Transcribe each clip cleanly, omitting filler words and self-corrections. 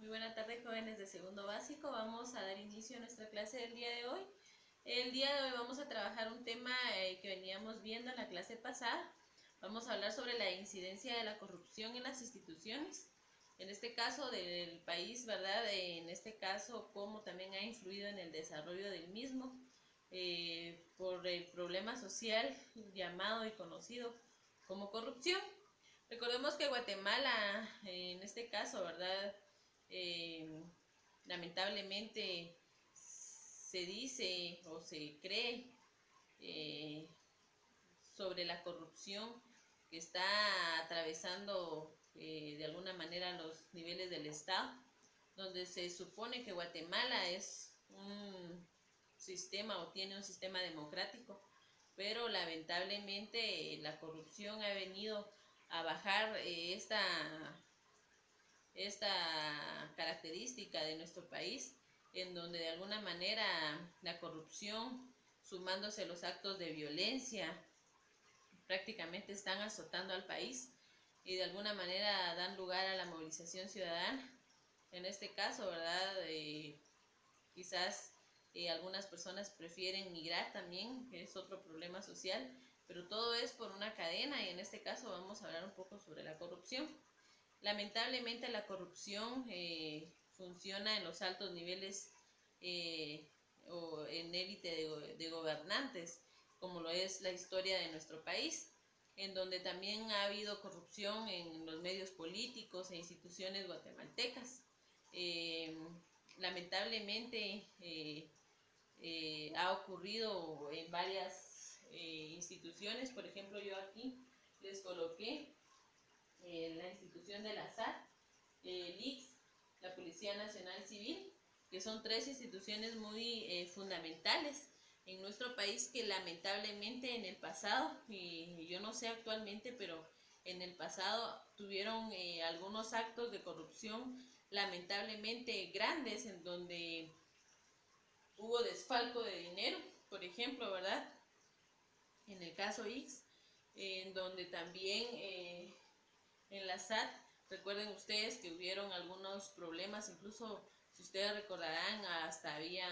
Muy buena tarde, jóvenes de segundo básico. Vamos a dar inicio a nuestra clase del día de hoy. El día de hoy vamos a trabajar un tema que veníamos viendo en la clase pasada. Vamos a hablar sobre la incidencia de la corrupción en las instituciones, en este caso del país, ¿verdad? En este caso, cómo también ha influido en el desarrollo del mismo por el problema social llamado y conocido como corrupción. Recordemos que Guatemala, en este caso, ¿verdad? Eh, Lamentablemente se dice o se cree eh, sobre la corrupción que está atravesando de alguna manera los niveles del Estado, donde se supone que Guatemala es un sistema o tiene un sistema democrático, pero lamentablemente la corrupción ha venido a bajar esta característica de nuestro país, en donde de alguna manera la corrupción, sumándose a los actos de violencia, prácticamente están azotando al país y de alguna manera dan lugar a la movilización ciudadana. En este caso, ¿verdad? Quizás algunas personas prefieren migrar también, que es otro problema social, pero todo es por una cadena y en este caso vamos a hablar un poco sobre la corrupción. Lamentablemente la corrupción funciona en los altos niveles o en élite de gobernantes, como lo es la historia de nuestro país, en donde también ha habido corrupción en los medios políticos e instituciones guatemaltecas. Lamentablemente ha ocurrido en varias instituciones. Por ejemplo, yo aquí les coloqué la institución de la SAT, el IX, la Policía Nacional Civil, que son tres instituciones muy fundamentales en nuestro país que lamentablemente en el pasado, y yo no sé actualmente, pero en el pasado tuvieron algunos actos de corrupción lamentablemente grandes en donde hubo desfalco de dinero, por ejemplo, ¿verdad? En el caso X, en donde también en la SAT, recuerden ustedes que hubieron algunos problemas, incluso si ustedes recordarán, hasta había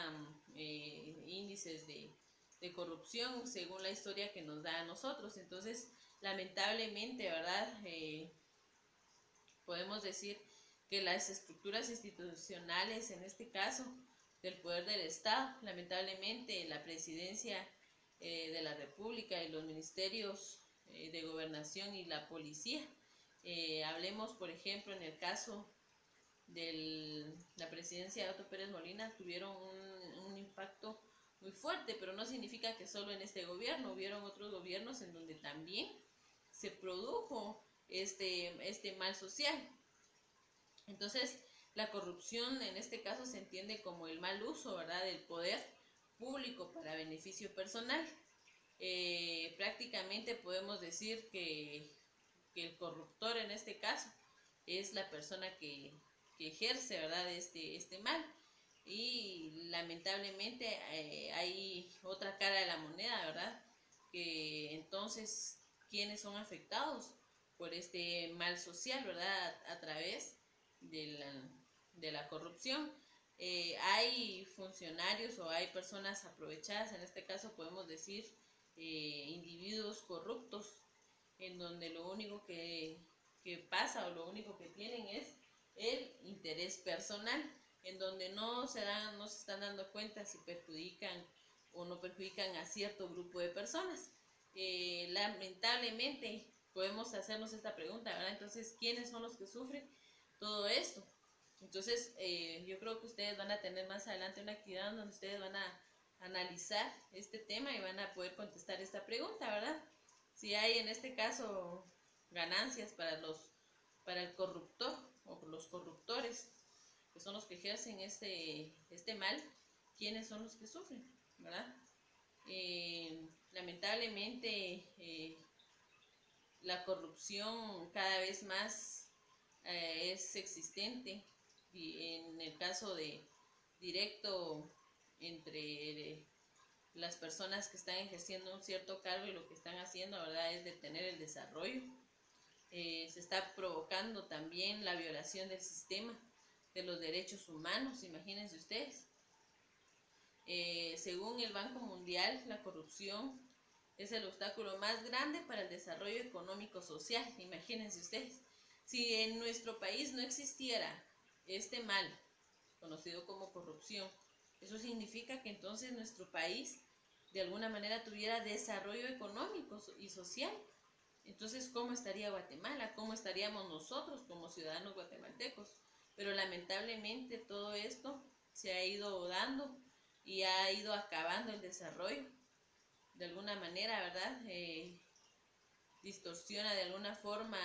índices de corrupción según la historia que nos da a nosotros. Entonces, lamentablemente, ¿verdad? Podemos decir que las estructuras institucionales, en este caso, del poder del Estado, lamentablemente la presidencia de la República y los ministerios de gobernación y la policía, hablemos por ejemplo en el caso de la presidencia de Otto Pérez Molina, tuvieron un impacto muy fuerte, pero no significa que solo en este gobierno, hubieron otros gobiernos en donde también se produjo este mal social. Entonces, la corrupción en este caso se entiende como el mal uso, ¿verdad?, del poder público para beneficio personal. Prácticamente podemos decir que el corruptor en este caso es la persona que ejerce, ¿verdad?, este mal. Y lamentablemente hay otra cara de la moneda, ¿verdad?, que entonces, ¿quiénes son afectados por este mal social, ¿verdad?, a través de la corrupción? Hay funcionarios o hay personas aprovechadas, en este caso podemos decir individuos corruptos, en donde lo único que pasa o lo único que tienen es el interés personal, en donde no se están dando cuenta si perjudican o no perjudican a cierto grupo de personas. Lamentablemente podemos hacernos esta pregunta, ¿verdad? Entonces, ¿quiénes son los que sufren todo esto? Entonces, yo creo que ustedes van a tener más adelante una actividad donde ustedes van a analizar este tema y van a poder contestar esta pregunta, ¿verdad? Si hay en este caso ganancias para el corruptor o los corruptores, que son los que ejercen este mal, ¿quiénes son los que sufren, verdad? Lamentablemente la corrupción cada vez más es existente, y en el caso de directo entre las personas que están ejerciendo un cierto cargo y lo que están haciendo, ¿verdad?, es detener el desarrollo. Se está provocando también la violación del sistema, de los derechos humanos, imagínense ustedes. Según el Banco Mundial, la corrupción es el obstáculo más grande para el desarrollo económico-social, imagínense ustedes. Si en nuestro país no existiera este mal, conocido como corrupción, eso significa que entonces nuestro país de alguna manera tuviera desarrollo económico y social. Entonces, ¿cómo estaría Guatemala? ¿Cómo estaríamos nosotros como ciudadanos guatemaltecos? Pero lamentablemente todo esto se ha ido dando y ha ido acabando el desarrollo. De alguna manera, ¿verdad? Distorsiona de alguna forma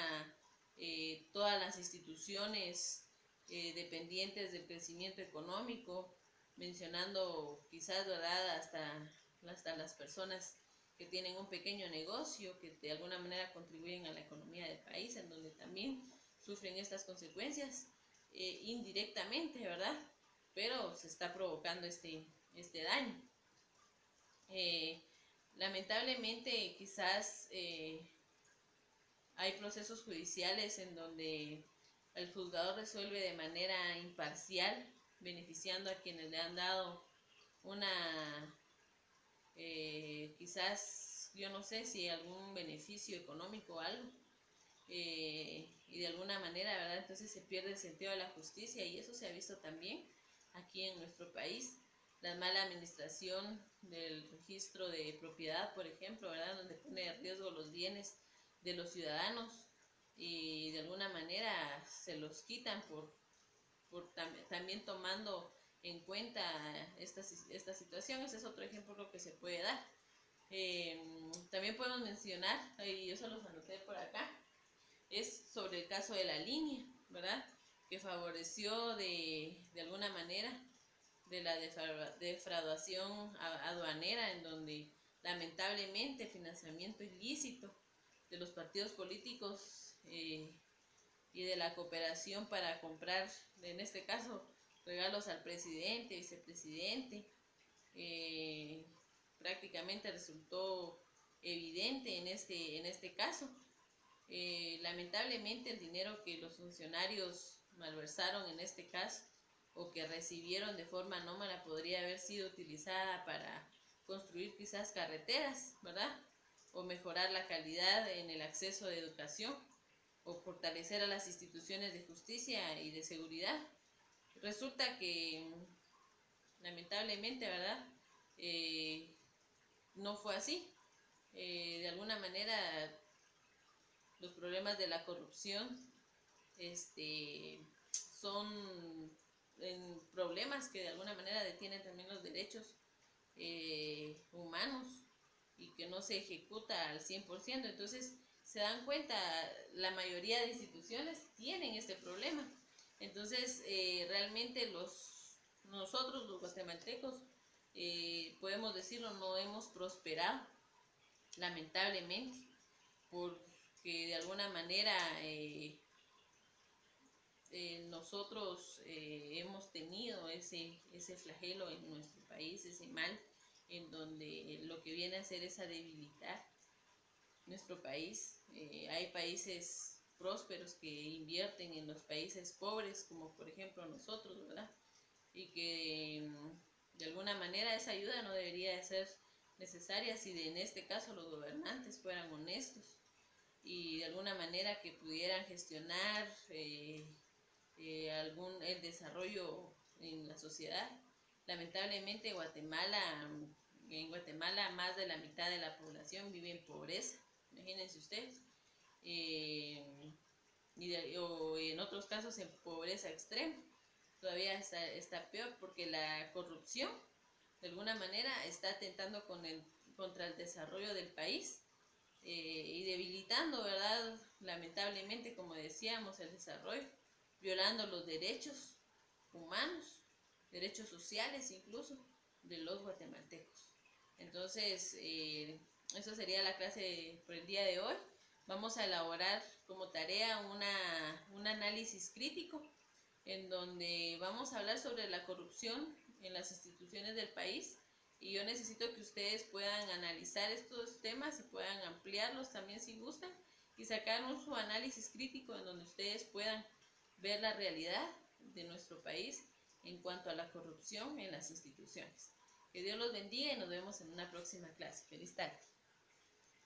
todas las instituciones dependientes del crecimiento económico, mencionando quizás, ¿verdad?, hasta las personas que tienen un pequeño negocio, que de alguna manera contribuyen a la economía del país, en donde también sufren estas consecuencias indirectamente, ¿verdad? Pero se está provocando este daño. Lamentablemente, quizás hay procesos judiciales en donde el juzgador resuelve de manera imparcial, beneficiando a quienes le han dado una, quizás, yo no sé si algún beneficio económico o algo, y de alguna manera, ¿verdad? Entonces se pierde el sentido de la justicia, y eso se ha visto también aquí en nuestro país. La mala administración del registro de propiedad, por ejemplo, ¿verdad?, donde pone en riesgo los bienes de los ciudadanos y de alguna manera se los quitan también tomando en cuenta esta situación. Ese es otro ejemplo que se puede dar. También podemos mencionar, y yo se los anoté por acá, es sobre el caso de la línea, ¿verdad?, que favoreció de alguna manera de la defraudación aduanera, en donde lamentablemente financiamiento ilícito de los partidos políticos y de la cooperación para comprar, en este caso, regalos al presidente, vicepresidente, prácticamente resultó evidente en este caso. Lamentablemente el dinero que los funcionarios malversaron en este caso, o que recibieron de forma anómala, podría haber sido utilizada para construir quizás carreteras, ¿verdad?, o mejorar la calidad en el acceso de educación, o fortalecer a las instituciones de justicia y de seguridad. Resulta que lamentablemente, ¿verdad?, no fue así. De alguna manera los problemas de la corrupción son problemas que de alguna manera detienen también los derechos humanos, y que no se ejecuta al 100%. Entonces se dan cuenta, la mayoría de instituciones tienen este problema. Entonces realmente nosotros los guatemaltecos, podemos decirlo, no hemos prosperado, lamentablemente, porque de alguna manera nosotros hemos tenido ese flagelo en nuestro país, ese mal, en donde lo que viene a hacer es a debilitar nuestro país. Hay países prósperos que invierten en los países pobres, como por ejemplo nosotros, ¿verdad? Y que de alguna manera esa ayuda no debería de ser necesaria si en este caso los gobernantes fueran honestos y de alguna manera que pudieran gestionar el desarrollo en la sociedad. Lamentablemente en Guatemala más de la mitad de la población vive en pobreza, imagínense ustedes, o en otros casos en pobreza extrema. Todavía está peor, porque la corrupción de alguna manera está atentando contra el desarrollo del país, y debilitando, ¿verdad?, lamentablemente, como decíamos, el desarrollo, violando los derechos humanos, derechos sociales incluso, de los guatemaltecos. Entonces, eso sería la clase por el día de hoy. Vamos a elaborar como tarea un análisis crítico, en donde vamos a hablar sobre la corrupción en las instituciones del país, y yo necesito que ustedes puedan analizar estos temas y puedan ampliarlos también si gustan, y sacar su análisis crítico en donde ustedes puedan ver la realidad de nuestro país en cuanto a la corrupción en las instituciones. Que Dios los bendiga y nos vemos en una próxima clase. Feliz tarde.